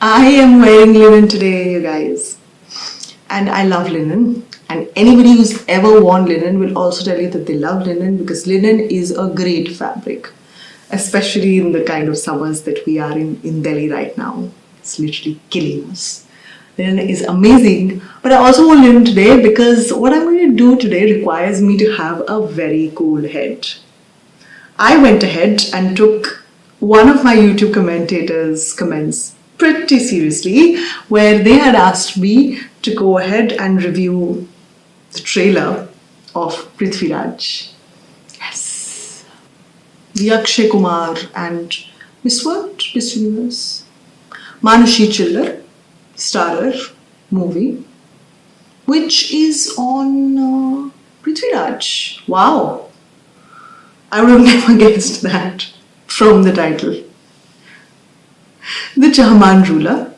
I am wearing linen today, you guys. And I love linen. And anybody who's ever worn linen will also tell you that they love linen because linen is a great fabric, especially in the kind of summers that we are in Delhi right now. It's literally killing us. Linen is amazing. But I also wore linen today because what I'm going to do today requires me to have a very cool head. I went ahead and took one of my YouTube commentators' comments pretty seriously, where they had asked me to go ahead and review the trailer of Prithviraj. Yes. The Akshay Kumar and Miss Universe? Manushi Chillar starrer movie, which is on Prithviraj. Wow. I would have never guessed that from the title. The Chahman ruler.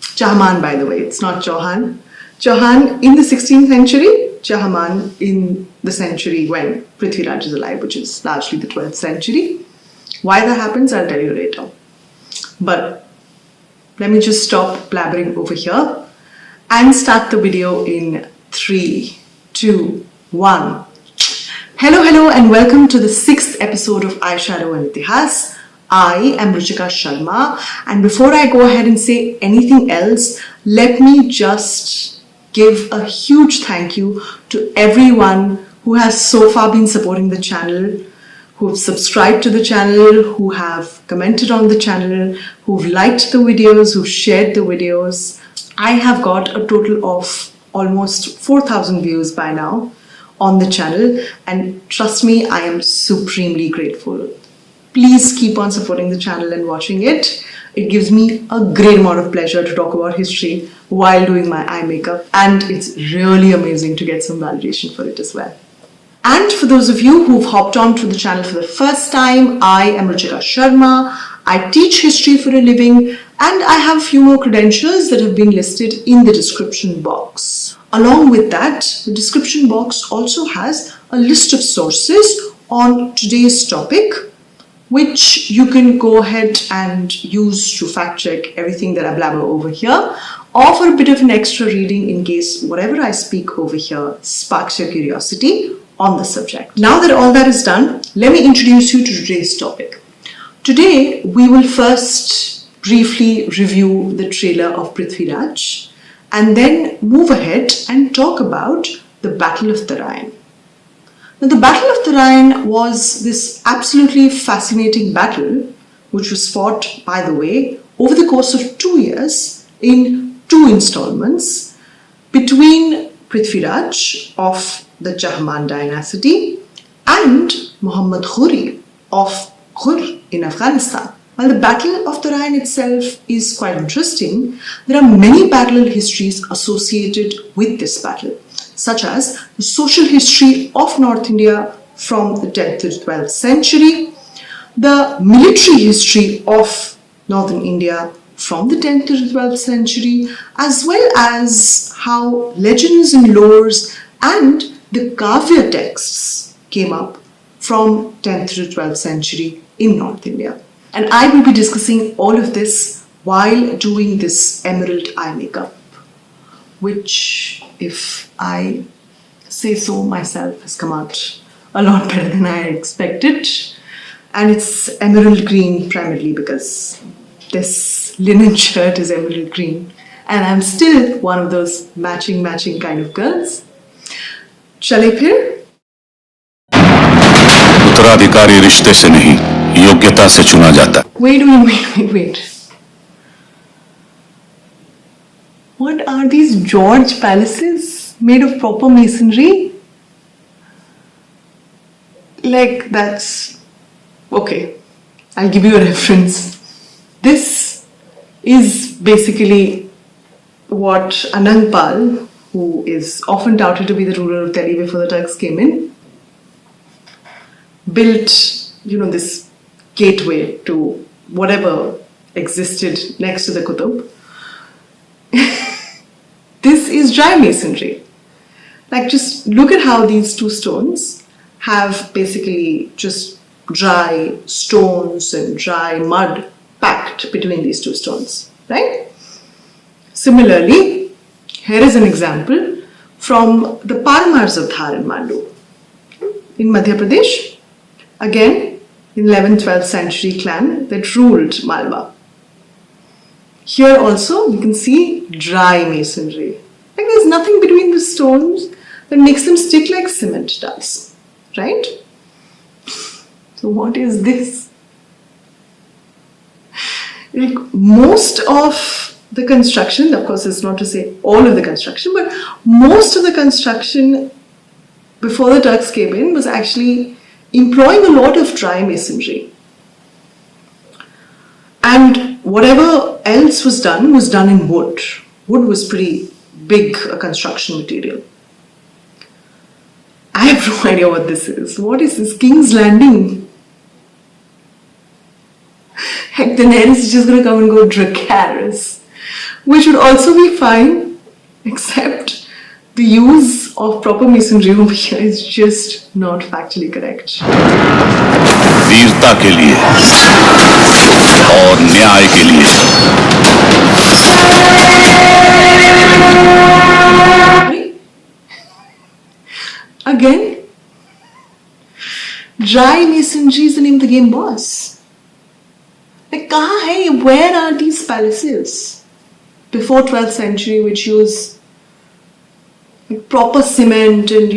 Chahman, by the way, it's not Chauhan. Chauhan in the 16th century, Chahman in the century when Prithviraj is alive, which is largely the 12th century. Why that happens, I'll tell you later. But let me just stop blabbering over here and start the video in 3, 2, 1. Hello and welcome to the 6th episode of Eyeshadow and Etihaas. I am Ruchika Sharma, and before I go ahead and say anything else, let me just give a huge thank you to everyone who has so far been supporting the channel, who have subscribed to the channel, who have commented on the channel, who've liked the videos, who've shared the videos. I have got a total of almost 4,000 views by now on the channel, and trust me, I am supremely grateful. Please keep on supporting the channel and watching it. It gives me a great amount of pleasure to talk about history while doing my eye makeup, and it's really amazing to get some validation for it as well. And for those of you who've hopped on to the channel for the first time, I am Ruchika Sharma. I teach history for a living, and I have a few more credentials that have been listed in the description box. Along with that, the description box also has a list of sources on today's topic, which you can go ahead and use to fact check everything that I blabber over here, or for a bit of an extra reading in case whatever I speak over here sparks your curiosity on the subject. Now that all that is done, let me introduce you to today's topic. Today, we will first briefly review the trailer of Prithviraj and then move ahead and talk about the Battle of Tarain. Now, the Battle of Tarain was this absolutely fascinating battle, which was fought, by the way, over the course of 2 years in 2 installments between Prithviraj of the Chahman dynasty and Muhammad Ghori of Ghur in Afghanistan. While the Battle of Tarain itself is quite interesting, there are many parallel histories associated with this battle, such as the social history of North India from the 10th to the 12th century, the military history of Northern India from the 10th to the 12th century, as well as how legends and lores and the Kavya texts came up from 10th to the 12th century in North India. And I will be discussing all of this while doing this emerald eye makeup, which, if I say so myself, has come out a lot better than I expected. And it's emerald green primarily because this linen shirt is emerald green, and I'm still one of those matching kind of girls. चले फिर? उत्तराधिकारी रिश्ते से नहीं, योग्यता से चुना जाता। Wait. What are these George palaces made of proper masonry? Like, that's okay. I'll give you a reference. This is basically what Anangpal, who is often touted to be the ruler of Delhi before the Turks came in, built, this gateway to whatever existed next to the Qutub. This is dry masonry. Like, just look at how these two stones have basically just dry stones and dry mud packed between these two stones. right? Similarly, here is an example from the Parmars of Dhar and Mandu in Madhya Pradesh. Again, in 11th, 12th century clan that ruled Malwa. Here also we can see dry masonry. Like there's nothing between the stones that makes them stick like cement does, right? So what is this? Like most of the construction, of course it's not to say all of the construction, but most of the construction before the Turks came in was actually employing a lot of dry masonry. And whatever else was done in wood. Wood was pretty big a construction material. I have no idea what this is. What is this? King's Landing? Heck, the Daenerys is just going to come and go Dracarys. Which would also be fine, except the use of proper masonry over here is just not factually correct. वीरता के लिए और न्याय के लिए Again, dry masonry is the name of the game boss. Like, kahan hai? Where are these palaces before 12th century which use like proper cement and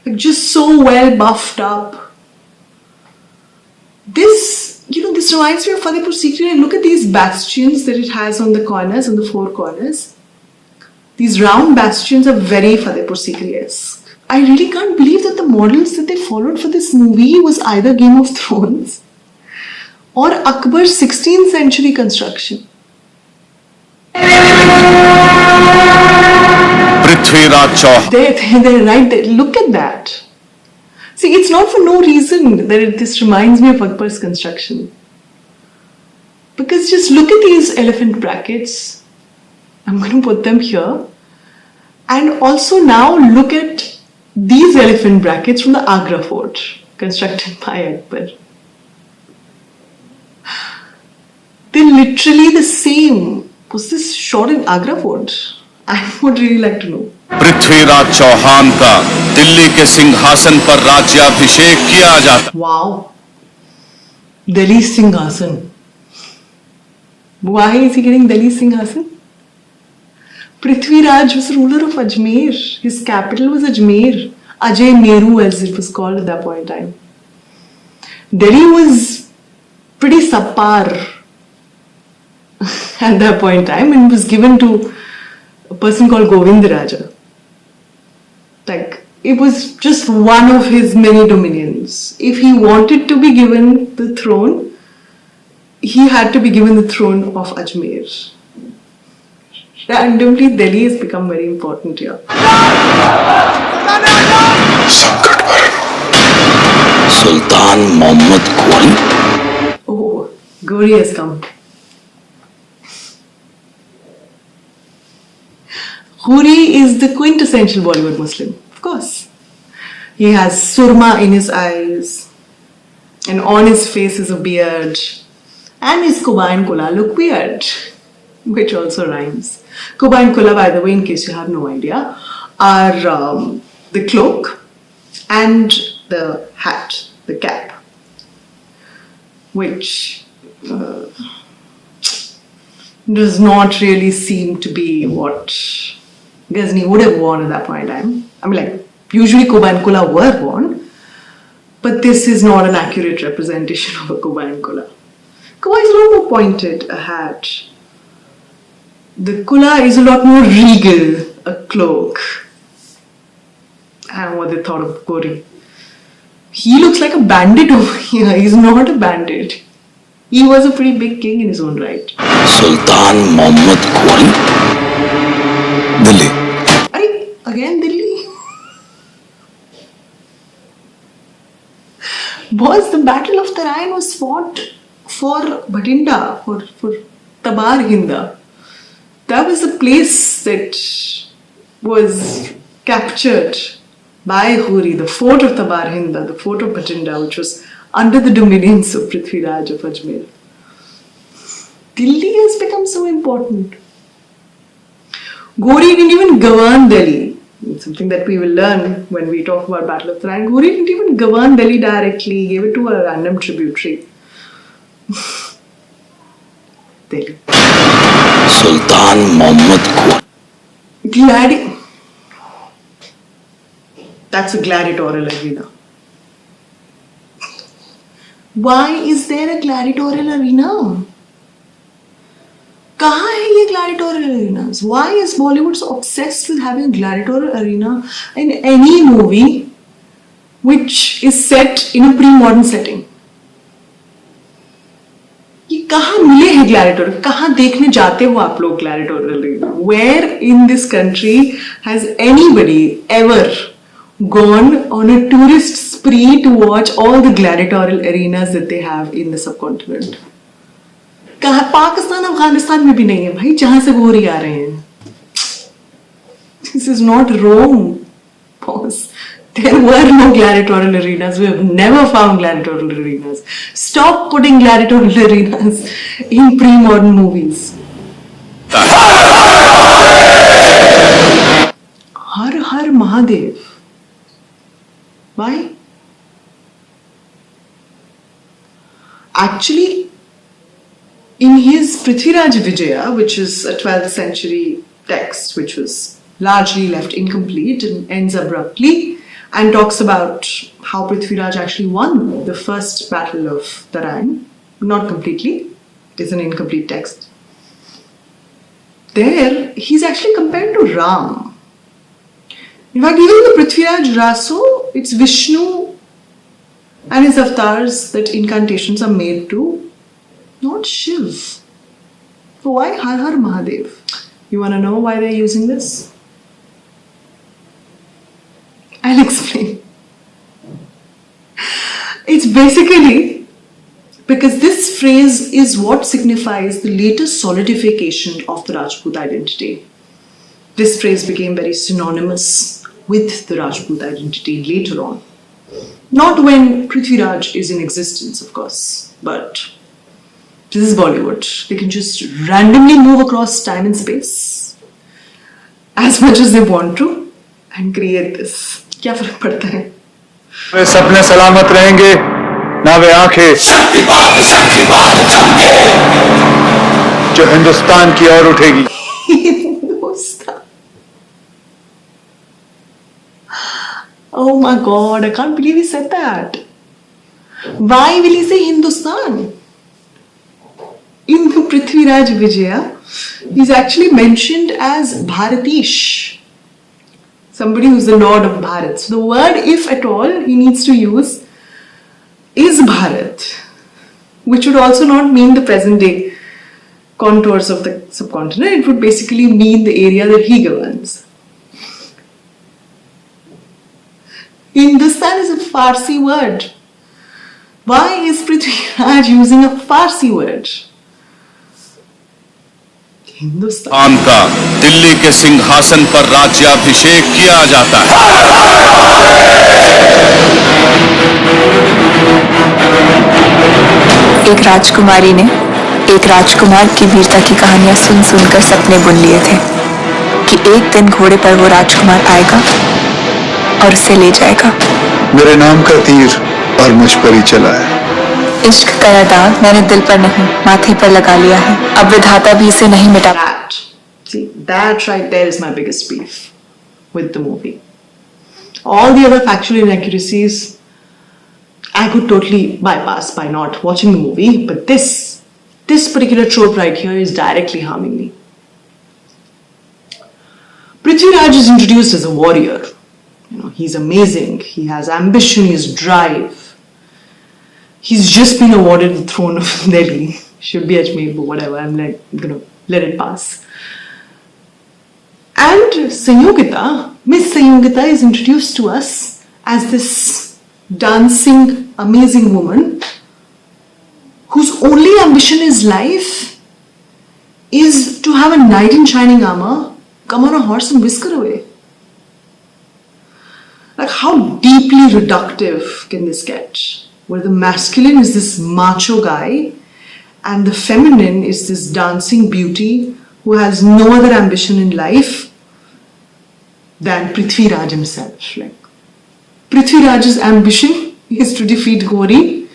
like just so well buffed up? This reminds me of Fatehpur Sikri. And look at these bastions that it has on the corners, on the four corners. These round bastions are very Fatehpur Sikri-esque. I really can't believe that the models that they followed for this movie was either Game of Thrones or Akbar's 16th century construction. Prithviraj Chauhan They're right there. Look at that. See, it's not for no reason that this reminds me of Akbar's construction. Because just look at these elephant brackets. I'm going to put them here. And also now look at these elephant brackets from the Agra fort, constructed by Akbar. They're literally the same. Was this shot in Agra fort? I would really like to know. Prithviraj Chauhan का दिल्ली के सिंहासन पर राज्याभिषेक किया जाता. Wow. Delhi Singhasan. Why is he getting Delhi Singhasan? Prithviraj was ruler of Ajmer. His capital was Ajmer. Ajay Meru, as it was called at that point in time. Delhi was pretty subpar at that point in time and was given to a person called Govindaraja. Like, it was just one of his many dominions. If he wanted to be given the throne, he had to be given the throne of Ajmer. Randomly, Delhi has become very important here. संकट पर सुल्तान मोहम्मद घोरी. Oh, Ghori has come. Ghori is the quintessential Bollywood Muslim, of course. He has surma in his eyes, and on his face is a beard, and his Kuba Kulah look weird, which also rhymes. Kuba Kulah, by the way, in case you have no idea, are the cloak and the hat, the cap, which does not really seem to be what Ghazni would have worn at that point in time. I mean, like, usually Kuba and Kulah were worn, but this is not an accurate representation of a Kuba and Kulah. Kuba is a lot more pointed, a hat. The Kulah is a lot more regal, a cloak. I don't know what they thought of Ghori. He looks like a bandit over here. He's not a bandit. He was a pretty big king in his own right. Sultan Mohammad Ghori. Delhi. Again Delhi? Was the Battle of Tarain was fought for Bhatinda, for Tabarhindah. That was the place that was captured by Ghori, the fort of Tabarhindah, the fort of Bhatinda, which was under the dominions of Prithviraj of Ajmer. Delhi has become so important. Ghori didn't even govern Delhi. It's something that we will learn when we talk about Battle of Tarain. Ghori didn't even govern Delhi directly. He gave it to a random tributary. Delhi. Sultan Muhammad को That's a gladiatorial arena. Why is there a gladiatorial arena? कहाँ है ये gladiatorial arenas? Why is Bollywood so obsessed with having a gladiatorial arena in any movie which is set in a pre-modern setting? ये कहाँ मिले हैं gladiatorial? कहाँ देखने जाते हो आप लोग gladiatorial arena? Where in this country has anybody ever gone on a tourist spree to watch all the gladiatorial arenas that they have in the subcontinent? कहाँ पाकिस्तान अफगानिस्तान में भी नहीं है भाई जहां से गोरी आ रहे हैं. This is not Rome, boss. There were no gladiatorial arenas. We have never found gladiatorial arenas. Stop putting gladiatorial arenas in pre-modern movies. Har Har Mahadev. Why? Actually, in his Prithviraj Vijaya, which is a 12th century text which was largely left incomplete and ends abruptly and talks about how Prithviraj actually won the first battle of Tarain, not completely, it's an incomplete text. There, he's actually compared to Ram. In fact, even in the Prithviraj Raso, it's Vishnu and his avatars that incantations are made to, not Shiv. So why Har Har Mahadev? You want to know why they're using this? I'll explain. It's basically because this phrase is what signifies the latest solidification of the Rajput identity. This phrase became very synonymous with the Rajput identity later on. Not when Prithviraj is in existence, of course, but this is Bollywood. They can just randomly move across time and space as much as they want to and create this. क्या फर्क पड़ता है? वे सपने सलामत रहेंगे, ना वे आंखें जो हिंदुस्तान की ओर उठेगी. Hindustan. Oh my God! I can't believe he said that. Why will he say Hindustan? In the Prithviraj Vijaya, he's actually mentioned as Bharatish, somebody who's the lord of Bharat. So the word, if at all, he needs to use is Bharat, which would also not mean the present day contours of the subcontinent. It would basically mean the area that he governs. Hindustan is a Farsi word. Why is Prithviraj using a Farsi word? Khan का दिल्ली के सिंहासन पर राज्याभिषेक किया जाता है. एक राजकुमारी ने एक राजकुमार की वीरता की कहानियां सुन सुनकर सपने बुन लिए थे कि एक दिन घोड़े पर वो राजकुमार आएगा और उसे ले जाएगा. मेरे नाम का तीर और मुझ पर ही चला है. इश्क का यह दाग मैंने दिल पर नहीं माथे पर लगा लिया है. अब विधाता भी इसे नहीं मिटा. See, that right there is my biggest beef with the movie. All the other factual inaccuracies I could totally bypass by not watching the movie, but this particular trope right here is directly harming me. Prithviraj is introduced as a warrior. He's amazing. He has ambition. He has drive. He's just been awarded the throne of Delhi. Should be Ajmer, but whatever. I'm gonna let it pass. And Sanyogita, Miss Sanyogita is introduced to us as this dancing, amazing woman whose only ambition in life is to have a knight in shining armor come on a horse and whisk her away. Like, how deeply reductive can this get? Where the masculine is this macho guy and the feminine is this dancing beauty who has no other ambition in life than Prithviraj himself. Like, Prithviraj's ambition is to defeat Gauri.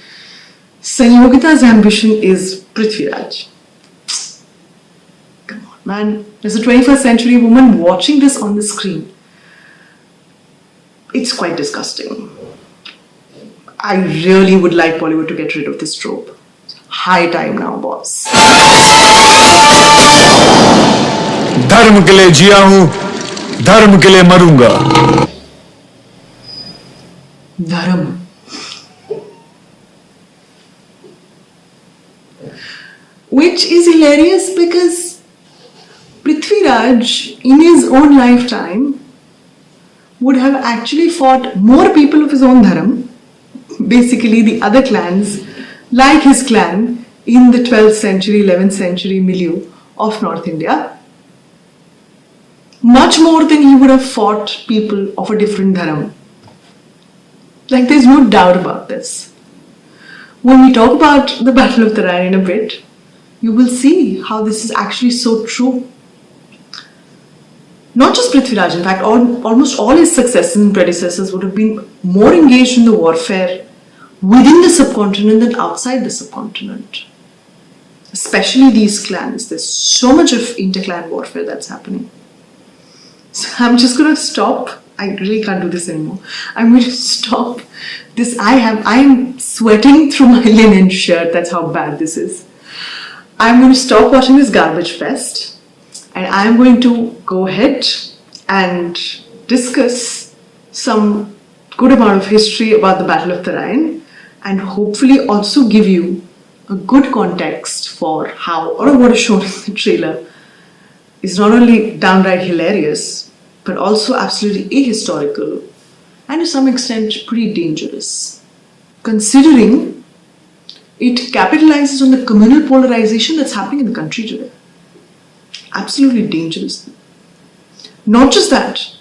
Sanyogita's ambition is Prithviraj. Come on, man. There's a 21st century woman watching this on the screen. It's quite disgusting. I really would like Bollywood to get rid of this trope. High time now, boss. धर्म के लिए जिया हूं, धर्म के लिए मरूंगा। Dharam. Which is hilarious because Prithviraj, in his own lifetime, would have actually fought more people of his own dharam, basically the other clans, like his clan, in the 12th century, 11th century milieu of North India, much more than he would have fought people of a different dharam. Like, there's no doubt about this. When we talk about the Battle of Tarain in a bit, you will see how this is actually so true. Not just Prithviraj, in fact, almost all his successors and predecessors would have been more engaged in the warfare within the subcontinent than outside the subcontinent. Especially these clans. There's so much of inter-clan warfare that's happening. So I'm just going to stop. I really can't do this anymore. I'm going to stop this. I am sweating through my linen shirt. That's how bad this is. I'm going to stop watching this garbage fest. And I'm going to go ahead and discuss some good amount of history about the Battle of Tarain and hopefully also give you a good context for how all of what is shown in the trailer is not only downright hilarious but also absolutely ahistorical and to some extent pretty dangerous, considering it capitalizes on the communal polarization that's happening in the country today. Absolutely dangerous. Not just that,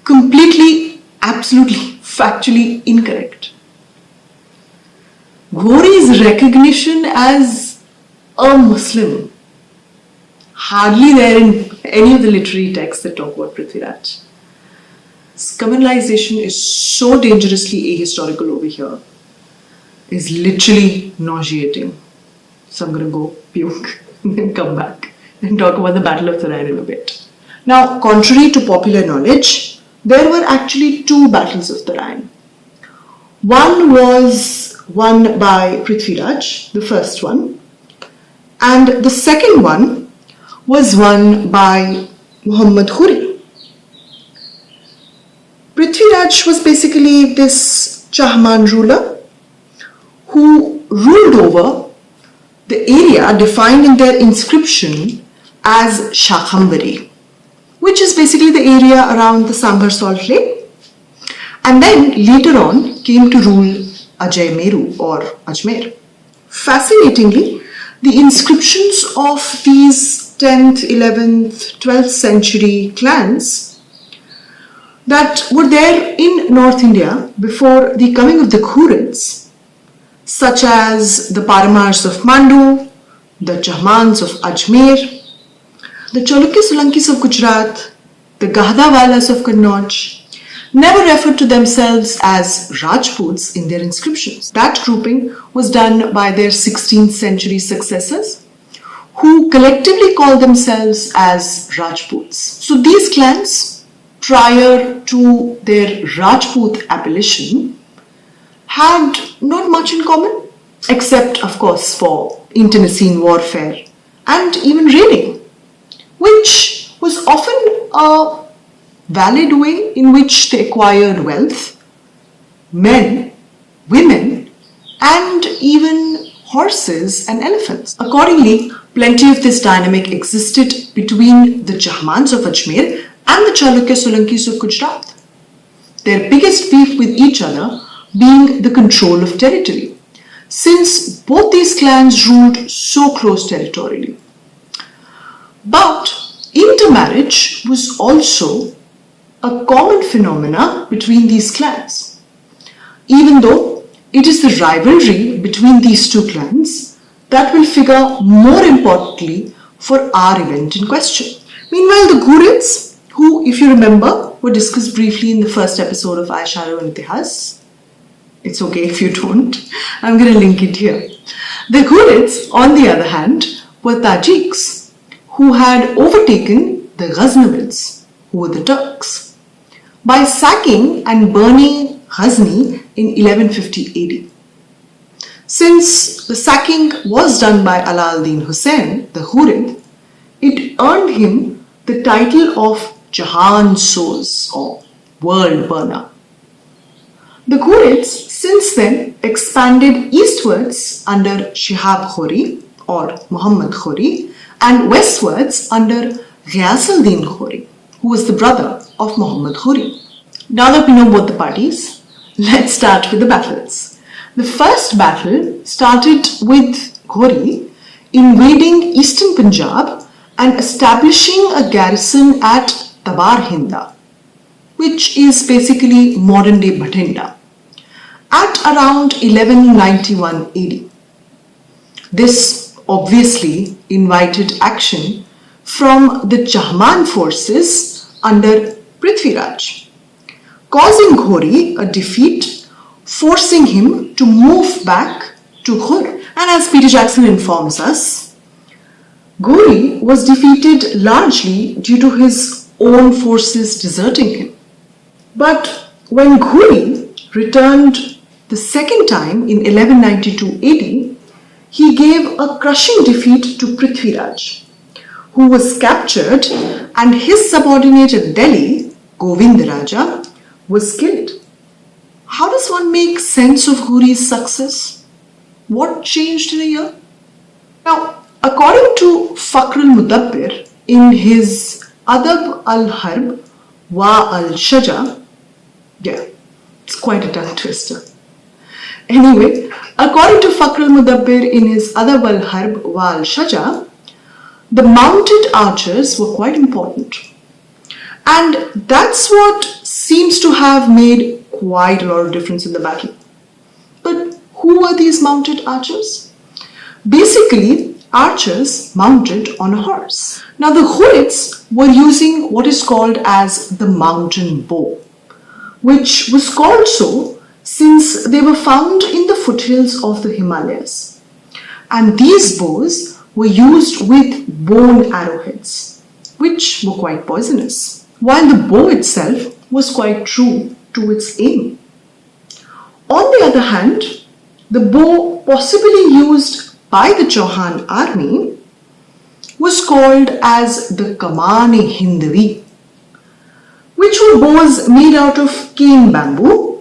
completely, absolutely, factually incorrect. Gauri's recognition as a Muslim, hardly there in any of the literary texts that talk about Prithviraj. This communalization is so dangerously ahistorical over here, is literally nauseating. So I'm going to go puke and then come back and talk about the Battle of Tarain in a bit. Now, contrary to popular knowledge, there were actually two battles of Tarain. One was won by Prithviraj, the first one, and the second one was won by Muhammad Khuri. Prithviraj was basically this Chahman ruler who ruled over the area defined in their inscription as Shakambari, which is basically the area around the Sambar salt lake, and then later on came to rule Ajay Meru or Ajmer. Fascinatingly, the inscriptions of these 10th, 11th, 12th century clans that were there in North India before the coming of the Khurids, such as the Paramars of Mandu, the Chahmans of Ajmer, the Chaulukya Solankis of Gujarat, the Gahdhawalas of Kannauj, never referred to themselves as Rajputs in their inscriptions. That grouping was done by their 16th century successors, who collectively called themselves as Rajputs. So these clans, prior to their Rajput appellation, had not much in common, except of course for internecine warfare and even raiding, which was often a valid way in which they acquired wealth, men, women, and even horses and elephants. Accordingly, plenty of this dynamic existed between the Chahmans of Ajmer and the Chaulukya Solankis of Gujarat, their biggest beef with each other being the control of territory, since both these clans ruled so close territorially. But intermarriage was also a common phenomena between these clans. Even though it is the rivalry between these two clans that will figure more importantly for our event in question. Meanwhile, the Ghurids, who, if you remember, were discussed briefly in the first episode of Eyeshadow and Etihaas. It's okay if you don't. I'm going to link it here. The Ghurids, on the other hand, were Tajiks, who had overtaken the Ghaznavids, who were the Turks, by sacking and burning Ghazni in 1150 AD. Since the sacking was done by Ala al-Din Hussain, the Ghurid, it earned him the title of Jahansoz, or world burner. The Ghurids since then expanded eastwards under Shihab Khori or Muhammad Khori and westwards under Ghiyath al-Din Khori, who was the brother of Muhammad Khori. Now that we know both the parties, let's start with the battles. The first battle started with Ghori invading eastern Punjab and establishing a garrison at Tabarhindah, which is basically modern-day Bhatinda, at around 1191 AD. This obviously invited action from the Chahman forces under Prithviraj, causing Ghori a defeat, forcing him to move back to Ghur. And as Peter Jackson informs us, Ghori was defeated largely due to his own forces deserting him. But when Ghori returned the second time in 1192 AD, he gave a crushing defeat to Prithviraj, who was captured, and his subordinate at Delhi, Govindaraja, was killed. How does one make sense of Ghori's success? What changed in a year? Now, according to Fakhr-ul Mudabbir in his Adab al-Harb wa al-Shaja, it's quite a tongue twister. Anyway, according to Fakhr-ul Mudabbir in his Adab al-Harb wa al-Shaja, the mounted archers were quite important. And that's what seems to have made quite a lot of difference in the battle. But who were these mounted archers? Basically, archers mounted on a horse. Now the Ghurids were using what is called as the mountain bow, which was called so since they were found in the foothills of the Himalayas. And these bows were used with bone arrowheads, which were quite poisonous, while the bow itself was quite true to its aim. On the other hand, the bow possibly used by the Chauhan army was called as the Kamaan-e-Hindavi, which were bows made out of cane bamboo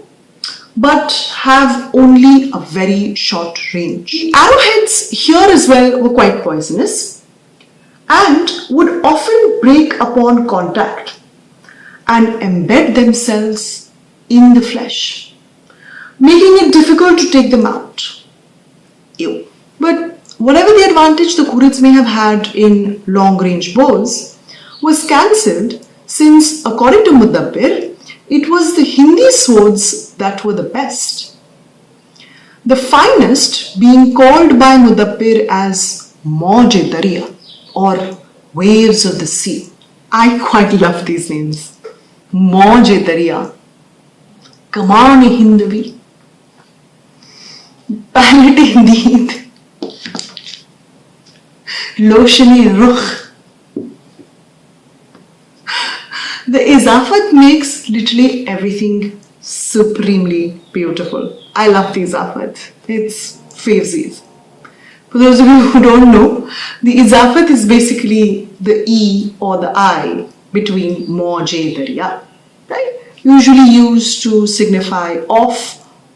but have only a very short range. Arrowheads here as well were quite poisonous and would often break upon contact and embed themselves in the flesh, making it difficult to take them out. Ew. But whatever the advantage the Ghurids may have had in long-range bows was cancelled since, according to Mudabbir, it was the Hindi swords that were the best. The finest being called by Mudabbir as Mauj-e Darya, or waves of the sea. I quite love these names. Mauj-e Darya, Kamaan-e-Hindavi, Palette-e-Deed, Lotion-e-Rukh. The izafat makes literally everything supremely beautiful. I love the izafat. It's favesies. For those of you who don't know, the izafat is basically the E or the I between Mauj-e Darya, right? Usually used to signify of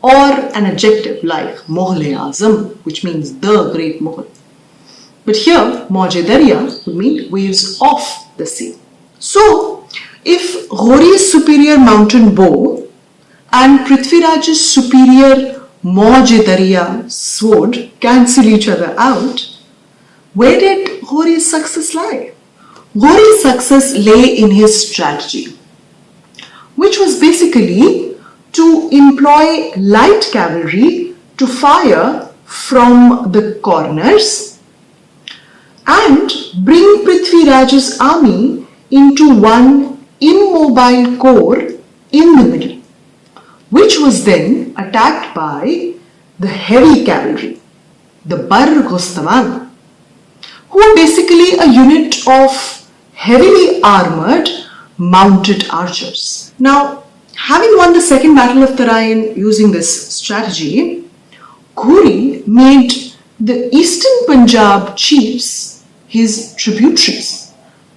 or an adjective like Mughal-e-Azam, which means the great Mughal. But here, Mauj-e Darya would mean waves of the sea. So, if Ghori's superior mountain bow and Prithviraj's superior Mauj-e Darya sword cancel each other out, where did Ghori's success lie? Ghori's success lay in his strategy, which was basically to employ light cavalry to fire from the corners and bring Prithviraja's army into one immobile core in the middle, which was then attacked by the heavy cavalry, the Bar Gostavan, who were basically a unit of heavily armored mounted archers. Now, having won the second Battle of Tarain using this strategy, Ghori made the Eastern Punjab chiefs his tributaries.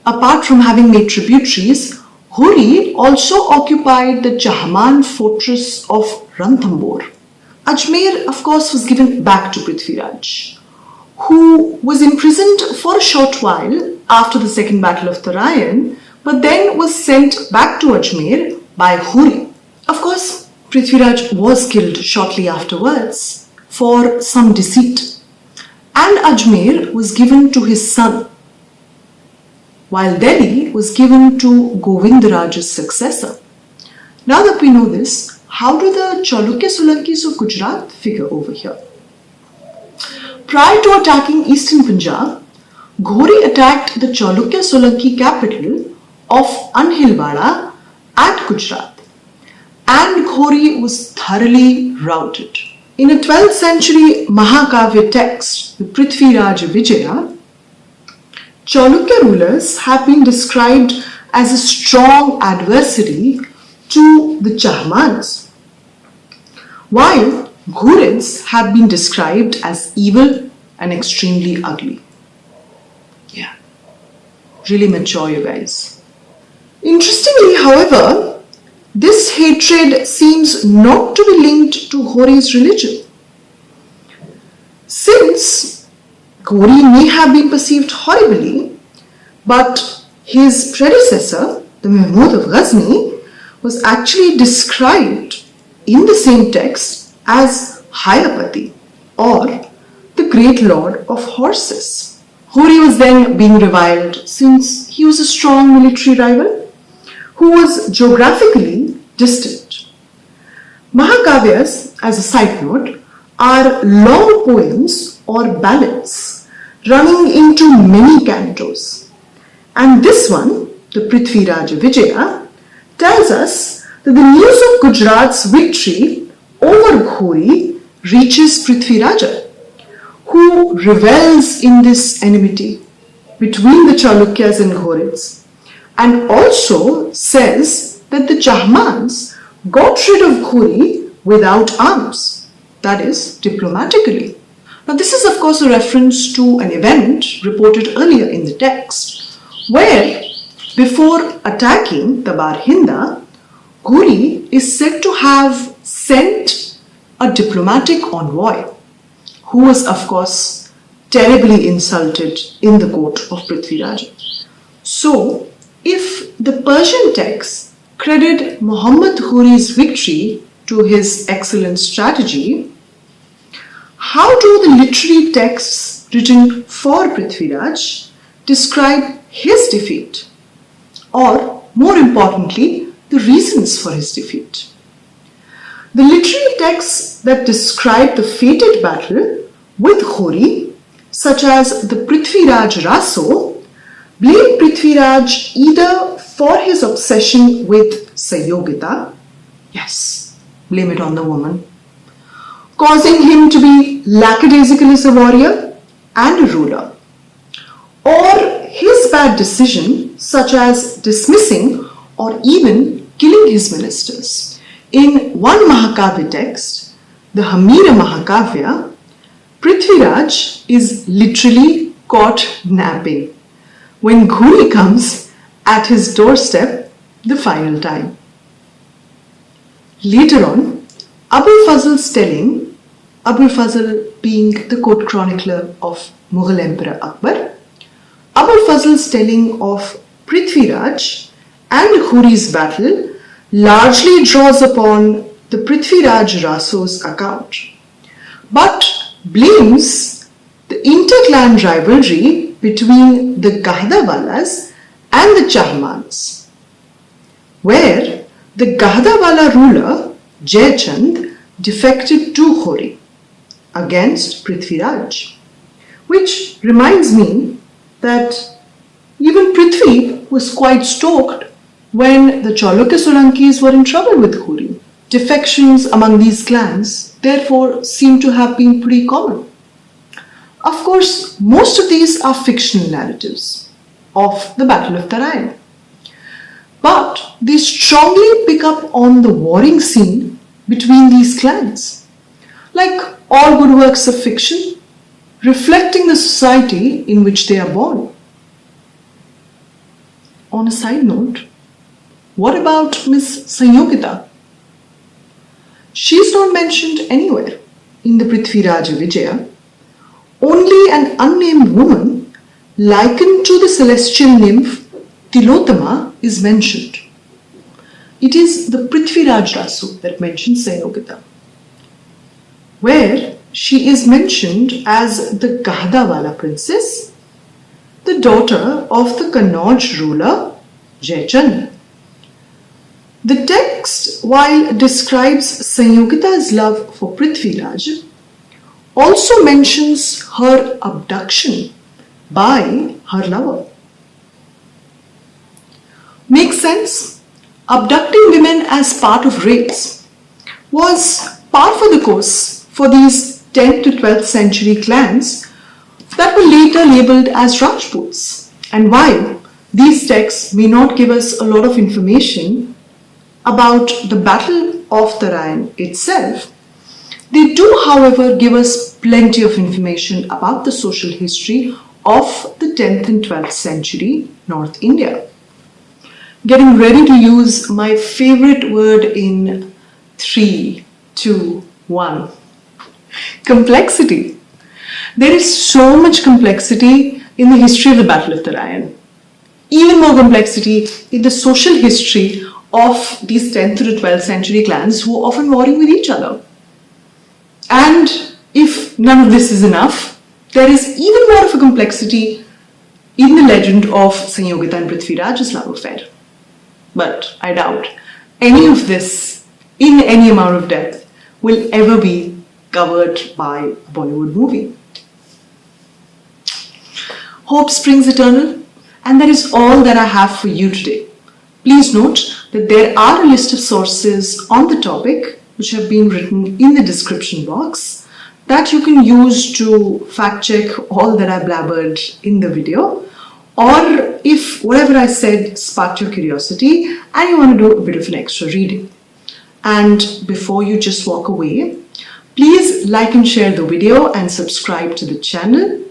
Apart from having made tributaries, Ghori also occupied the Chahman fortress of Ranthambore. Ajmer, of course, was given back to Prithviraj, who was imprisoned for a short while after the second Battle of Tarain, but then was sent back to Ajmer by Ghori. Of course, Prithviraj was killed shortly afterwards for some deceit, and Ajmer was given to his son, while Delhi was given to Govindaraja's successor. Now that we know this, how do the Chaulukya Solankis of Gujarat figure over here? Prior to attacking Eastern Punjab, Ghori attacked the Chaulukya Solanki capital of Anhilwada at Gujarat, and Ghori was thoroughly routed. In a 12th century Mahakavya text, the Prithviraja Vijaya, Chaulukya rulers have been described as a strong adversary to the Chahmans, while Ghurids have been described as evil and extremely ugly. Yeah, really mature, you guys. Interestingly, however, this hatred seems not to be linked to Ghori's religion, since Ghori may have been perceived horribly, but his predecessor, the Mahmud of Ghazni, was actually described in the same text as Hayapati, or the great lord of horses. Ghori was then being reviled since he was a strong military rival who was geographically distant. Mahakavyas, as a side note, are long poems or ballads running into many cantos. And this one, the Prithviraja Vijaya, tells us that the news of Gujarat's victory over Ghori reaches Prithviraja, who revels in this enmity between the Chalukyas and Ghurids, and also says that the Chahmans got rid of Ghori without arms, that is, diplomatically. Now, this is of course a reference to an event reported earlier in the text, where before attacking Tabarhindah, Ghori is said to have sent a diplomatic envoy, who was of course terribly insulted in the court of Prithviraja. So, if the Persian texts credit Muhammad Ghori's victory to his excellent strategy, how do the literary texts written for Prithviraj describe his defeat? Or, more importantly, the reasons for his defeat? The literary texts that describe the fated battle with Ghori, such as the Prithviraj Raso, blame Prithviraj either for his obsession with Sayogita, yes, blame it on the woman, causing him to be lackadaisical as a warrior and a ruler, or his bad decision, such as dismissing or even killing his ministers. In one Mahakavya text, the Hamira Mahakavya, Prithviraj is literally caught napping when Ghori comes at his doorstep the final time. Later on, Abul Fazl's telling, Abul Fazl being the court chronicler of Mughal Emperor Akbar, Abul Fazl's telling of Prithviraj and Ghori's battle largely draws upon the Prithviraj Raso's account, but blames the interclan rivalry between the Gahdawallas and the Chahmans, where the Gahdawala ruler Jayachand defected to Ghori, against Prithviraj. Which reminds me that even Prithvi was quite stoked when the Chaulukya Solankis were in trouble with Khuri. Defections among these clans therefore seem to have been pretty common. Of course, most of these are fictional narratives of the Battle of Tarain. But they strongly pick up on the warring scene between these clans. Like all good works of fiction, reflecting the society in which they are born. On a side note, what about Miss Sanyogita? She's not mentioned anywhere in the Prithviraja Vijaya. Only an unnamed woman likened to the celestial nymph Tilotama is mentioned. It is the Prithviraj Rasu that mentions Sanyogita, where she is mentioned as the Gahdawala princess, the daughter of the Kannauj ruler Jayachand. The text, while describes Sanyogita's love for Prithviraj, also mentions her abduction by her lover. Makes sense? Abducting women as part of raids was par for the course for these 10th to 12th century clans that were later labelled as Rajputs. And while these texts may not give us a lot of information about the Battle of Tarain itself, they do, however, give us plenty of information about the social history of the 10th and 12th century North India. Getting ready to use my favorite word in 3, 2, 1. Complexity. There is so much complexity in the history of the Battle of Tarain. Even more complexity in the social history of these 10th to 12th century clans who were often warring with each other. And if none of this is enough, there is even more of a complexity in the legend of Sanyogita and Prithviraj's love affair. But I doubt any of this, in any amount of depth, will ever be covered by a Bollywood movie. Hope springs eternal, and that is all that I have for you today. Please note that there are a list of sources on the topic which have been written in the description box that you can use to fact check all that I blabbered in the video, or if whatever I said sparked your curiosity and you want to do a bit of an extra reading. And before you just walk away, please like and share the video and subscribe to the channel,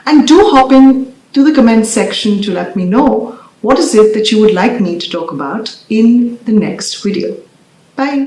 and do hop in to the comment section to let me know what is it that you would like me to talk about in the next video. Bye.